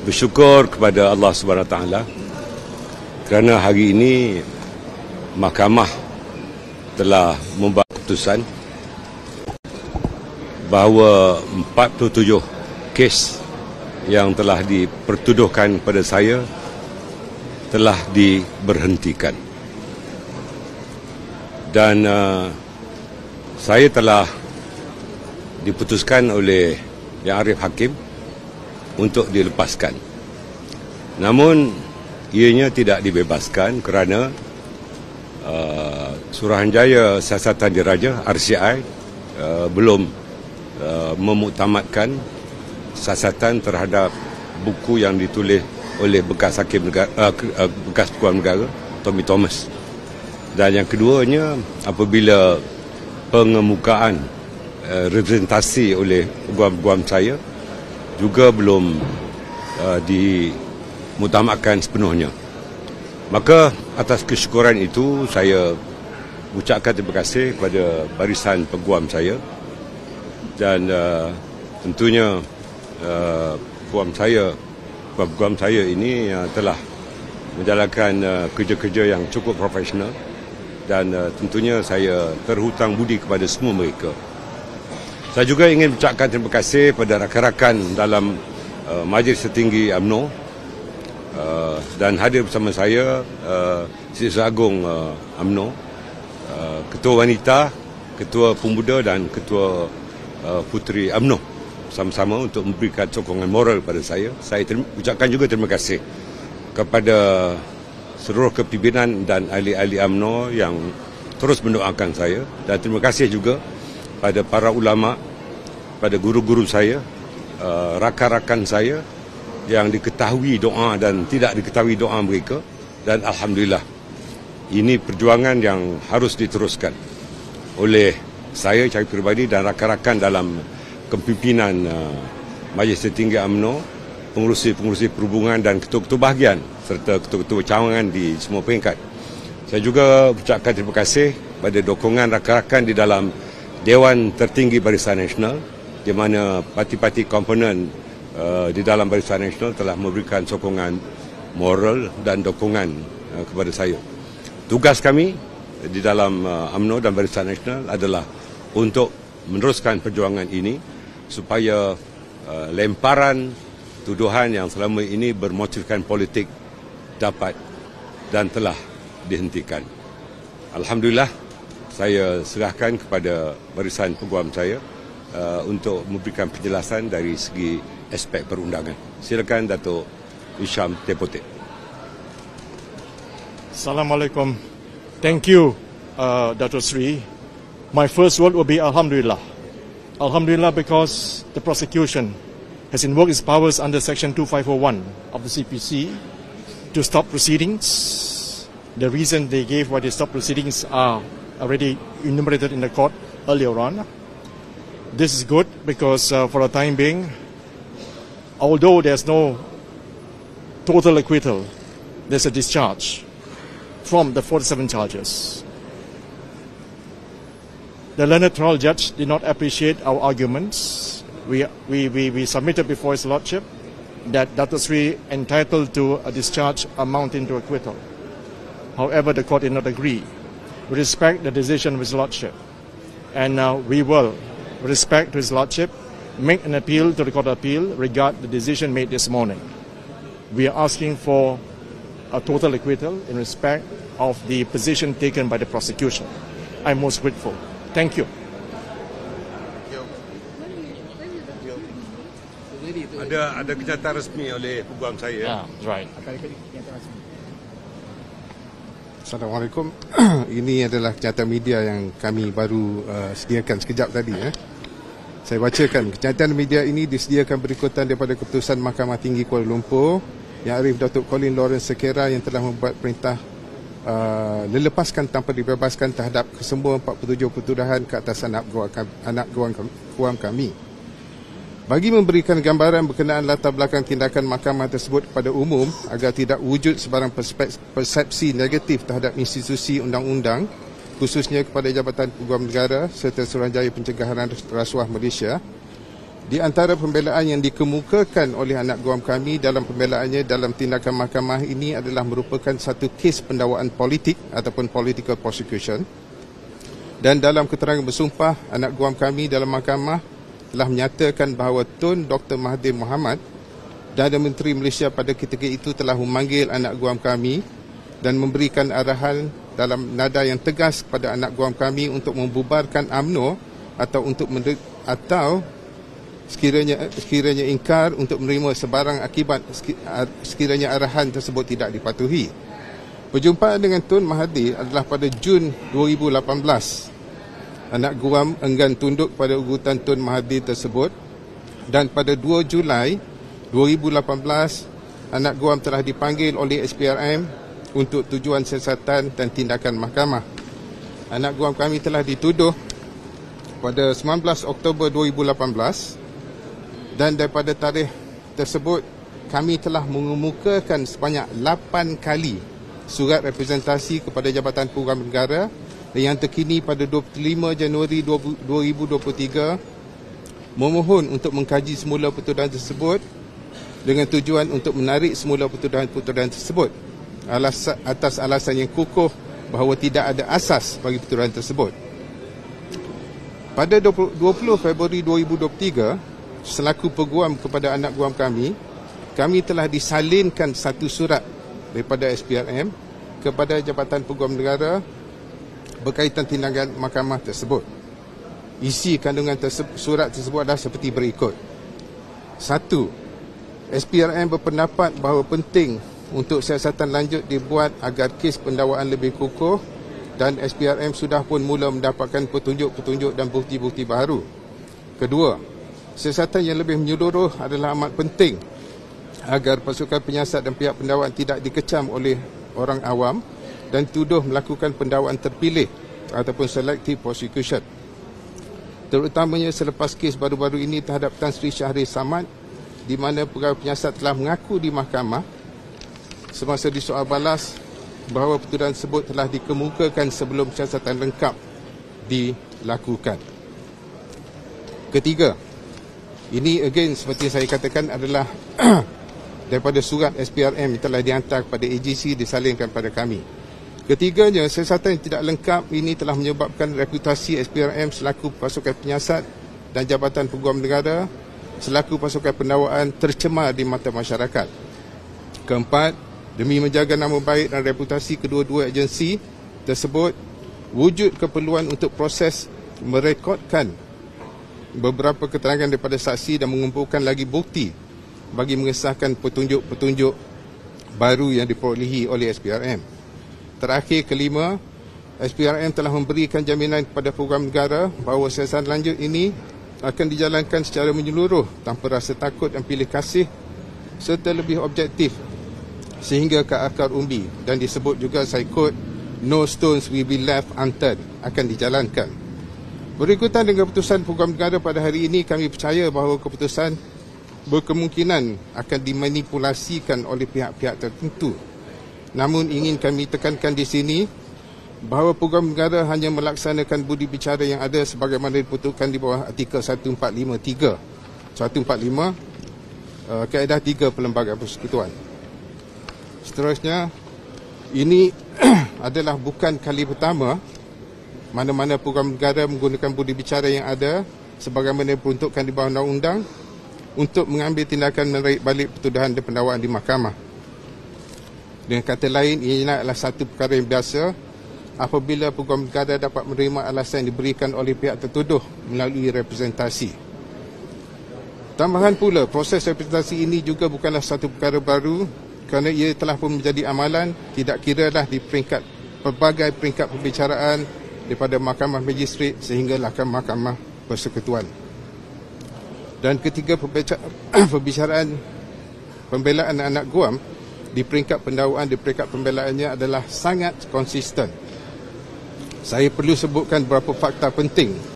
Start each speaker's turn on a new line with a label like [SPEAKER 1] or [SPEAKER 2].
[SPEAKER 1] bersyukur kepada Allah SWT kerana hari ini Mahkamah telah membuat keputusan bahawa 47 kes yang telah dipertuduhkan pada saya telah diberhentikan. Dan saya telah diputuskan oleh Yang Arif Hakim untuk dilepaskan. Namun ianya tidak dibebaskan kerana Suruhanjaya Siasatan Diraja RCI belum memuktamadkan siasatan terhadap buku yang ditulis oleh bekas Hakim Negara, bekas Ketua Negara Tommy Thomas. Dan yang keduanya, apabila pengemukaan representasi oleh peguam-peguam saya juga belum dimuktamadkan sepenuhnya. Maka atas kesyukuran itu saya ucapkan terima kasih kepada barisan peguam saya dan tentunya peguam saya ini telah menjalankan kerja-kerja yang cukup profesional dan tentunya saya terhutang budi kepada semua mereka. Saya juga ingin ucapkan terima kasih kepada rakan-rakan dalam Majlis Tertinggi UMNO dan hadir bersama saya Setiausaha Agung UMNO, Ketua Wanita, Ketua Pemuda dan Ketua Puteri UMNO sama-sama untuk memberikan sokongan moral kepada saya. Saya ucapkan juga terima kasih kepada seluruh kepimpinan dan ahli-ahli UMNO yang terus mendoakan saya, dan terima kasih juga pada para ulama, pada guru-guru saya, rakan-rakan saya yang diketahui doa dan tidak diketahui doa mereka. Dan alhamdulillah, ini perjuangan yang harus diteruskan oleh saya secara peribadi dan rakan-rakan dalam kepimpinan Majlis Tertinggi UMNO, pengurusi-pengurusi perhubungan dan ketua-ketua bahagian serta ketua-ketua cawangan di semua peringkat. Saya juga ucapkan terima kasih pada dukungan rakan-rakan di dalam Dewan Tertinggi Barisan Nasional, di mana parti-parti komponen di dalam Barisan Nasional telah memberikan sokongan moral dan dukungan kepada saya. Tugas kami di dalam UMNO dan Barisan Nasional adalah untuk meneruskan perjuangan ini supaya lemparan tuduhan yang selama ini bermotifkan politik dapat dan telah dihentikan. Alhamdulillah, saya serahkan kepada barisan peguam saya untuk memberikan penjelasan dari segi aspek perundangan. Silakan Datuk Isham Tepote.
[SPEAKER 2] Assalamualaikum. Thank you, Datuk Sri. My first word will be Alhamdulillah. Alhamdulillah, because the prosecution has invoked its powers under Section 2501 of the CPC to stop proceedings. The reason they gave why they stopped proceedings are already enumerated in the court earlier on. This is good because for the time being, although there's no total acquittal, there's a discharge from the 47 charges. The learned trial judge did not appreciate our arguments. We submitted before His Lordship that Datuk Sri entitled to a discharge amounting to acquittal. However, the court did not agree. We respect the decision of His Lordship, and we will, with respect to His Lordship, make an appeal to the Court of Appeal regarding the decision made this morning. We are asking for a total acquittal in respect of the position taken by the prosecution. I'm most grateful. Thank you.
[SPEAKER 1] Ada kenyataan resmi oleh peguam saya.
[SPEAKER 2] Yeah, right.
[SPEAKER 3] Assalamualaikum. Ini adalah kenyataan media yang kami baru sediakan sekejap tadi. Saya bacakan. Kenyataan media ini disediakan berikutan daripada keputusan Mahkamah Tinggi Kuala Lumpur Yang Arif Datuk Colin Lawrence Sekera yang telah membuat perintah dilepaskan tanpa dibebaskan terhadap kesemua 47 pertuduhan ke atas anak guam kami. Bagi memberikan gambaran berkenaan latar belakang tindakan mahkamah tersebut kepada umum agar tidak wujud sebarang persepsi negatif terhadap institusi undang-undang, khususnya kepada Jabatan Peguam Negara serta Suruhanjaya Pencegahan Rasuah Malaysia, Di antara pembelaan yang dikemukakan oleh anak guam kami dalam pembelaannya dalam tindakan mahkamah ini adalah merupakan satu kes pendakwaan politik ataupun political prosecution. Dan dalam keterangan bersumpah, anak guam kami dalam mahkamah telah menyatakan bahawa Tun Dr. Mahathir Mohamad, Perdana Menteri Malaysia pada ketika itu, telah memanggil anak guam kami dan memberikan arahan dalam nada yang tegas kepada anak guam kami untuk membubarkan UMNO atau sekiranya ingkar untuk menerima sebarang akibat sekiranya arahan tersebut tidak dipatuhi. Perjumpaan dengan Tun Mahathir adalah pada Jun 2018. Anak guam enggan tunduk pada ugutan Tun Mahathir tersebut, dan pada 2 Julai 2018 anak guam telah dipanggil oleh SPRM untuk tujuan siasatan dan tindakan mahkamah. Anak guam kami telah dituduh pada 19 Oktober 2018, dan daripada tarikh tersebut kami telah mengemukakan sebanyak 8 kali surat representasi kepada Jabatan Peguam Negara, yang terkini pada 25 Januari 2023 memohon untuk mengkaji semula pertuduhan tersebut dengan tujuan untuk menarik semula pertuduhan tersebut atas alasan yang kukuh bahawa tidak ada asas bagi pertuduhan tersebut. Pada 20 Februari 2023, selaku peguam kepada anak guam kami telah disalinkan satu surat daripada SPRM kepada Jabatan Peguam Negara berkaitan tindakan mahkamah tersebut. Isi kandungan surat tersebut adalah seperti berikut. 1. SPRM berpendapat bahawa penting untuk siasatan lanjut dibuat agar kes pendakwaan lebih kukuh, dan SPRM sudah pun mula mendapatkan petunjuk-petunjuk dan bukti-bukti baru. Kedua, siasatan yang lebih menyeluruh adalah amat penting agar pasukan penyiasat dan pihak pendakwaan tidak dikecam oleh orang awam dan tuduh melakukan pendakwaan terpilih ataupun selective prosecution. Terutamanya selepas kes baru-baru ini terhadap Tan Sri Shahriz Samad, di mana pegawai penyiasat telah mengaku di mahkamah semasa disoal balas bahawa pertuduhan tersebut telah dikemukakan sebelum siasatan lengkap dilakukan. Ketiga, ini again seperti saya katakan adalah daripada surat SPRM yang telah dihantar kepada AGC disalinkan pada kami. Ketiganya, siasatan yang tidak lengkap ini telah menyebabkan reputasi SPRM selaku pasukan penyiasat dan Jabatan Peguam Negara selaku pasukan pendakwaan tercemar di mata masyarakat. Keempat, demi menjaga nama baik dan reputasi kedua-dua agensi tersebut, wujud keperluan untuk proses merekodkan beberapa keterangan daripada saksi dan mengumpulkan lagi bukti bagi mengesahkan petunjuk-petunjuk baru yang diperolehi oleh SPRM. Terakhir, kelima, SPRM telah memberikan jaminan kepada Peguam Negara bahawa siasatan lanjut ini akan dijalankan secara menyeluruh tanpa rasa takut dan pilih kasih serta lebih objektif sehingga ke akar umbi, dan disebut juga, saya quote, "No stones will be left unturned," akan dijalankan. Berikutan dengan keputusan Peguam Negara pada hari ini, kami percaya bahawa keputusan berkemungkinan akan dimanipulasikan oleh pihak-pihak tertentu. Namun ingin kami tekankan di sini bahawa Peguam Negara hanya melaksanakan budi bicara yang ada sebagaimana diputuskan di bawah artikel 145 kaedah 3 Perlembagaan Persekutuan. Seterusnya, ini adalah bukan kali pertama mana-mana Peguam Negara menggunakan budi bicara yang ada sebagaimana diperuntukkan di bawah undang-undang untuk mengambil tindakan menarik balik pertuduhan dan pendakwaan di mahkamah. Dengan kata lain, ini adalah satu perkara yang biasa apabila Peguam Negara dapat menerima alasan yang diberikan oleh pihak tertuduh melalui representasi. Tambahan pula, proses representasi ini juga bukanlah satu perkara baru kerana ia telah pun menjadi amalan tidak kiralah di peringkat pelbagai peringkat pembicaraan daripada Mahkamah Magistrat sehinggalah ke Mahkamah Persekutuan. Dan ketiga pembicaraan pembelaan anak guam di peringkat pendakwaan, di peringkat pembelaannya adalah sangat konsisten. Saya perlu sebutkan beberapa fakta penting